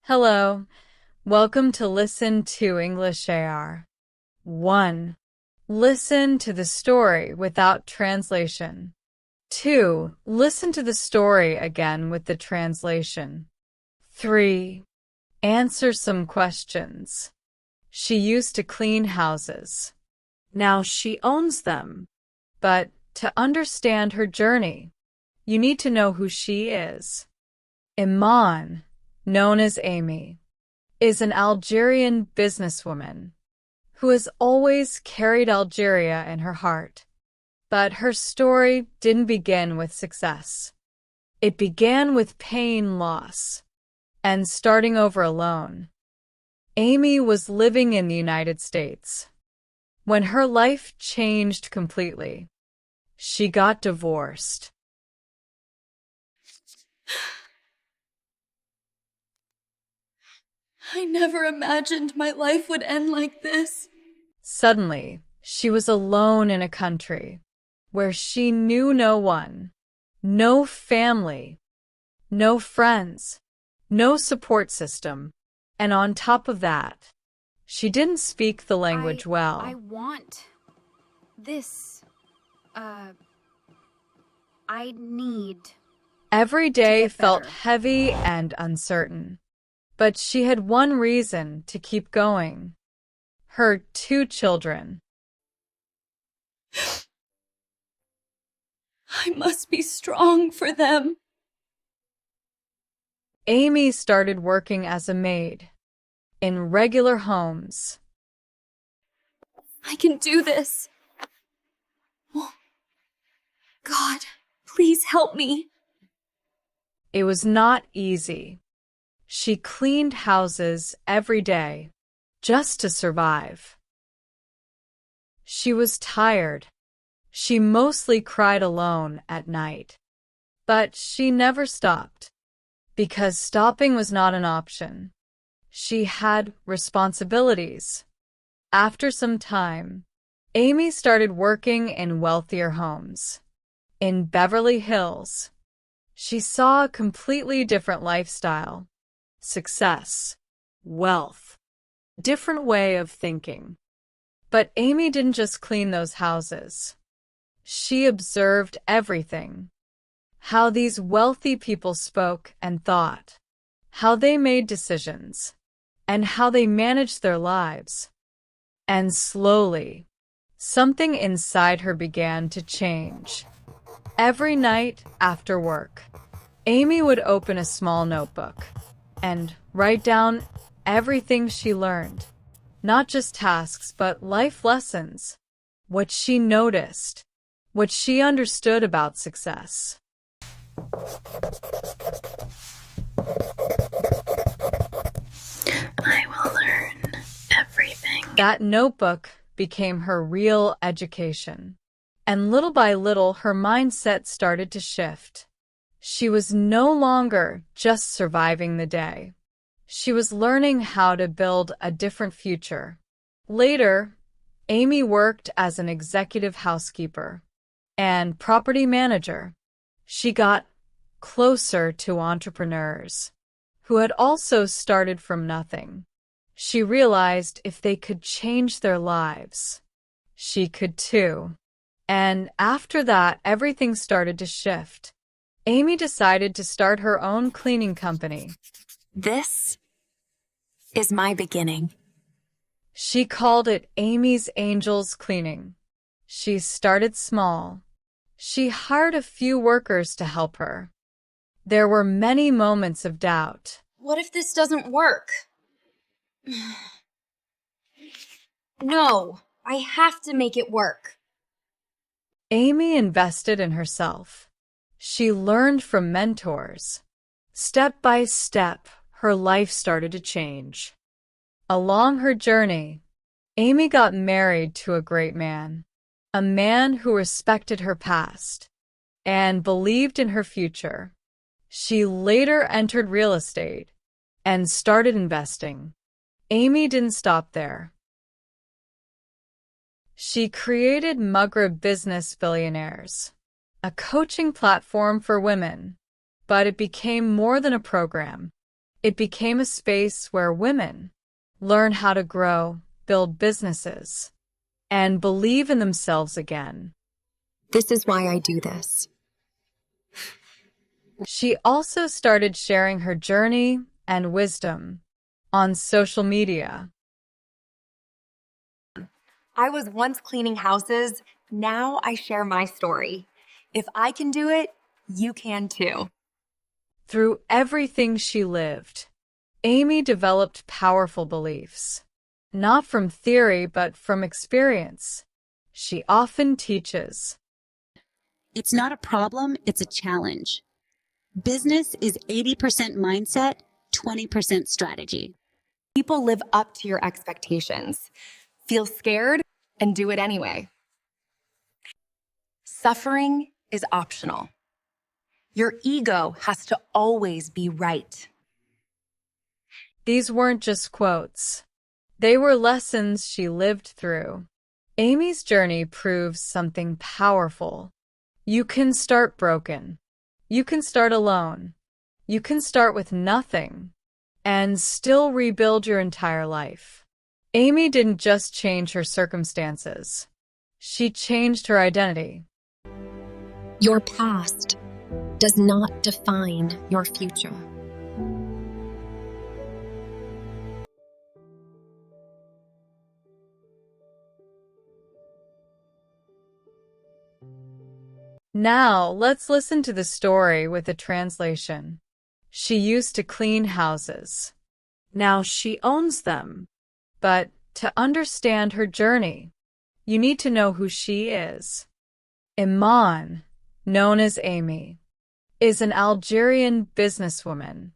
Hello, welcome to Listen to English AR. 1. Listen to the story without translation. 2. Listen to the story again with the translation. 3. Answer some questions. She used to clean houses. Now she owns them. But to understand her journey, you need to know who she is. Iman, known as Amy, is an Algerian businesswoman who has always carried Algeria in her heart. But her story didn't begin with success. It began with pain, loss, and starting over alone. Amy was living in the United States when her life changed completely. She got divorced. I never imagined my life would end like this. Suddenly, she was alone in a country where she knew no one, no family, no friends, no support system, and on top of that, she didn't speak the language well. I want this. I need. Every day felt heavy and uncertain. But she had one reason to keep going. Her 2 children. I must be strong for them. Amy started working as a maid in regular homes. I can do this. Oh, God, please help me. It was not easy. She cleaned houses every day just to survive. She was tired. She mostly cried alone at night. But she never stopped, because stopping was not an option. She had responsibilities. After some time, Amy started working in wealthier homes. In Beverly Hills, she saw a completely different lifestyle. Success, wealth, different way of thinking. But Amy didn't just clean those houses. She observed everything. How these wealthy people spoke and thought, how they made decisions, and how they managed their lives. And slowly, something inside her began to change. Every night after work, Amy would open a small notebook and write down everything she learned, not just tasks, but life lessons, what she noticed, what she understood about success. I will learn everything. That notebook became her real education, and little by little her mindset started to shift. She was no longer just surviving the day. She was learning how to build a different future. Later, Amy worked as an executive housekeeper and property manager. She got closer to entrepreneurs who had also started from nothing. She realized if they could change their lives, she could too. And after that, everything started to shift. Amy decided to start her own cleaning company. This is my beginning. She called it Amy's Angels Cleaning. She started small. She hired a few workers to help her. There were many moments of doubt. What if this doesn't work? No, I have to make it work. Amy invested in herself. She learned from mentors. Step by step, her life started to change. Along her journey, Amy got married to a great man, a man who respected her past and believed in her future. She later entered real estate and started investing. Amy didn't stop there. She created Maghreb Business Billionaires, a coaching platform for women, but it became more than a program. It became a space where women learn how to grow, build businesses, and believe in themselves again. This is why I do this. She also started sharing her journey and wisdom on social media. I was once cleaning houses. Now I share my story. If I can do it, you can too. Through everything she lived, Amy developed powerful beliefs, not from theory but from experience. She often teaches. It's not a problem, it's a challenge. Business is 80% mindset, 20% strategy. People live up to your expectations, feel scared, and do it anyway. Suffering is optional. Your ego has to always be right. These weren't just quotes. They were lessons she lived through. Amy's journey proves something powerful. You can start broken. You can start alone. You can start with nothing and still rebuild your entire life. Amy didn't just change her circumstances. She changed her identity. Your past does not define your future. Now, let's listen to the story with a translation. She used to clean houses. Now she owns them. But to understand her journey, you need to know who she is. Iman, known as Amy, is an Algerian businesswoman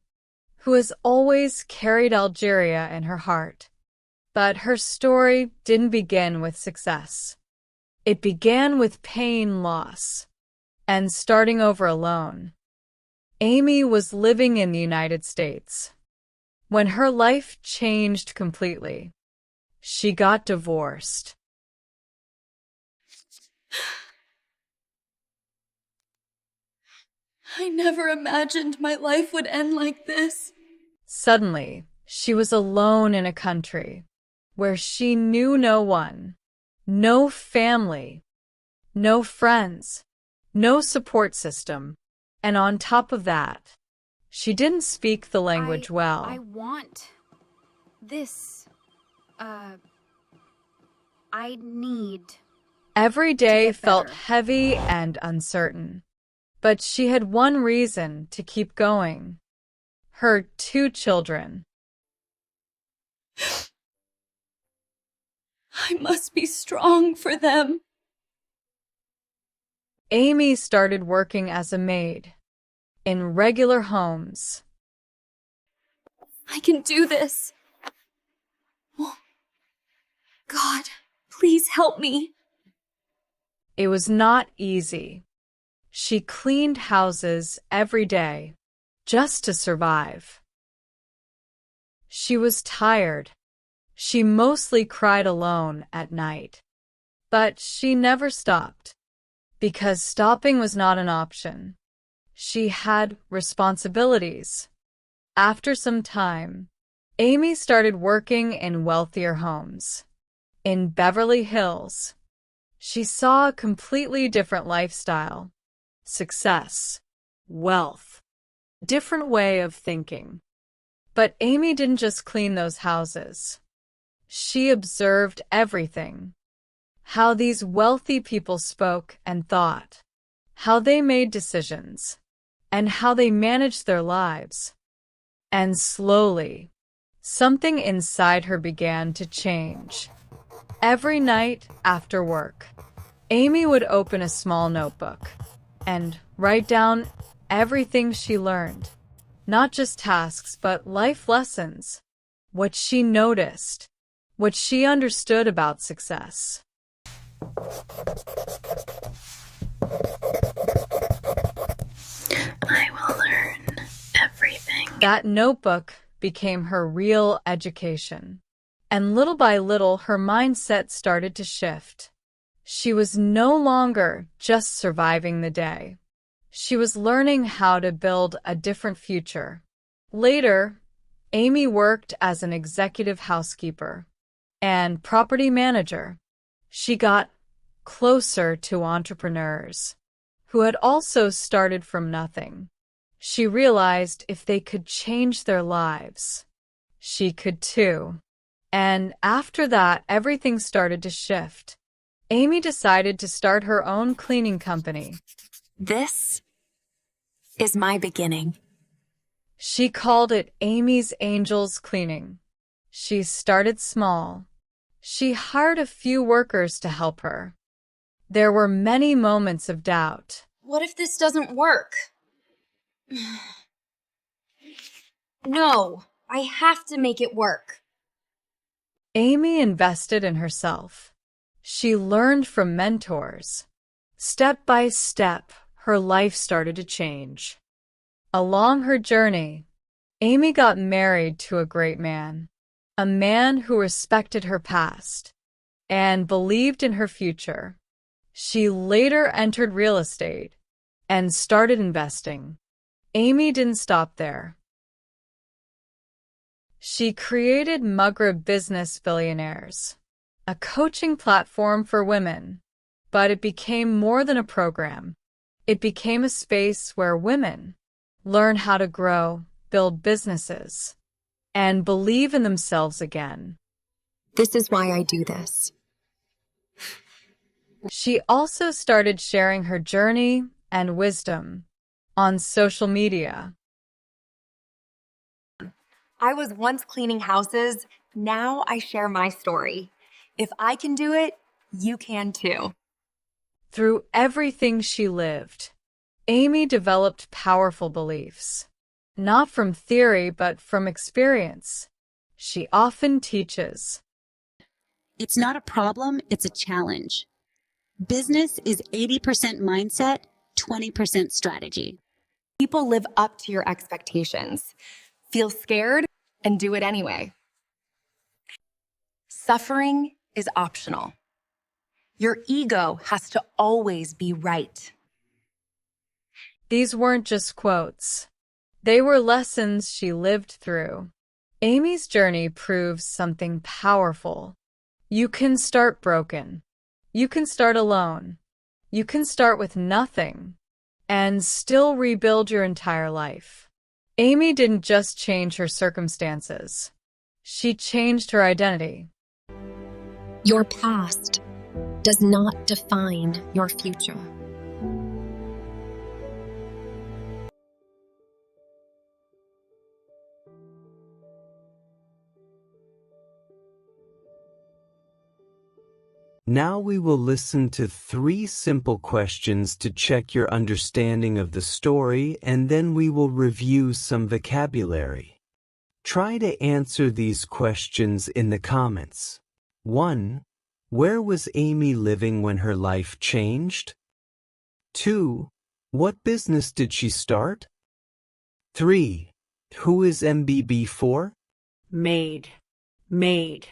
who has always carried Algeria in her heart. But her story didn't begin with success. It began with pain, loss, and starting over alone. Amy was living in the United States when her life changed completely. She got divorced. I never imagined my life would end like this. Suddenly, she was alone in a country where she knew no one, no family, no friends, no support system, and on top of that, she didn't speak the language well. I want this. I need. Every day felt better. heavy and uncertain, but she had one reason to keep going. Her 2 children. I must be strong for them. Amy started working as a maid in regular homes. I can do this. Oh, God, please help me. It was not easy. She cleaned houses every day just to survive. She was tired. She mostly cried alone at night. But she never stopped, because stopping was not an option. She had responsibilities. After some time, Amy started working in wealthier homes. In Beverly Hills, she saw a completely different lifestyle, success, wealth, different way of thinking. But Amy didn't just clean those houses. She observed everything. How these wealthy people spoke and thought, how they made decisions, and how they managed their lives. And slowly, something inside her began to change. Every night after work, Amy would open a small notebook and write down everything she learned. Not just tasks, but life lessons. What she noticed, what she understood about success. I will learn everything. That notebook became her real education. And little by little, her mindset started to shift. She was no longer just surviving the day. She was learning how to build a different future. Later, Amy worked as an executive housekeeper and property manager. She got closer to entrepreneurs who had also started from nothing. She realized if they could change their lives, she could too. And after that, everything started to shift. Amy decided to start her own cleaning company. This is my beginning. She called it Amy's Angels Cleaning. She started small. She hired a few workers to help her. There were many moments of doubt. What if this doesn't work? No, I have to make it work. Amy invested in herself. She learned from mentors. Step by step, her life started to change. Along her journey, Amy got married to a great man, a man who respected her past and believed in her future. She later entered real estate and started investing. Amy didn't stop there. She created Maghreb Business Billionaires, a coaching platform for women, but it became more than a program. It became a space where women learn how to grow, build businesses, and believe in themselves again. This is why I do this. She also started sharing her journey and wisdom on social media. I was once cleaning houses. Now I share my story. If I can do it, you can too. Through everything she lived, Amy developed powerful beliefs, not from theory but from experience. She often teaches. It's not a problem, it's a challenge. Business is 80% mindset, 20% strategy. People live up to your expectations, feel scared, and do it anyway. Suffering is optional. Your ego has to always be right. These weren't just quotes. They were lessons she lived through. Amy's journey proves something powerful. You can start broken. You can start alone. You can start with nothing and still rebuild your entire life. Amy didn't just change her circumstances. She changed her identity. Your past does not define your future. Now we will listen to 3 simple questions to check your understanding of the story, and then we will review some vocabulary. Try to answer these questions in the comments. 1. Where was Amy living when her life changed? 2. What business did she start? 3. Who is MBB for? Maid, maid,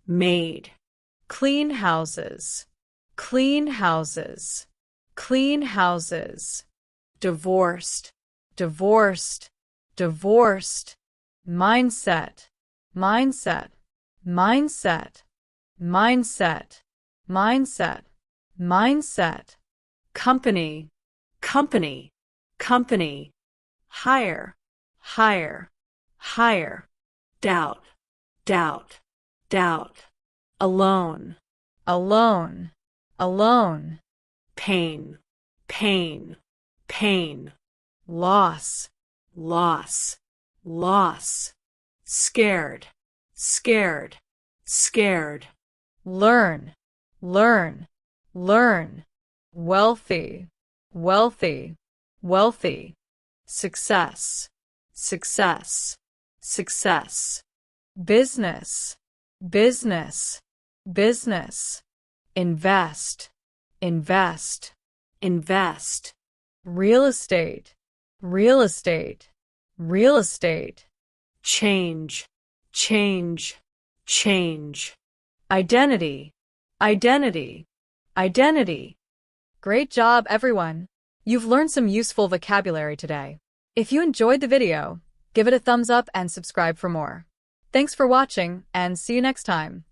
maid. Clean houses, clean houses, clean houses. Divorced, divorced, divorced. Mindset, mindset, mindset, mindset, mindset, mindset. Company, company, company. Higher, higher, higher. Doubt, doubt, doubt. Alone, alone, alone. Pain, pain, pain. Loss, loss, loss. Scared, scared, scared. Learn, learn, learn. Wealthy, wealthy, wealthy. Success, success, success. Business, business, business. Invest, invest, invest. Real estate, real estate, real estate. Change, change, change. Identity, identity, identity. Great job, everyone. You've learned some useful vocabulary today. If you enjoyed the video, Give it a thumbs up and subscribe for more. Thanks for watching, and see you next time.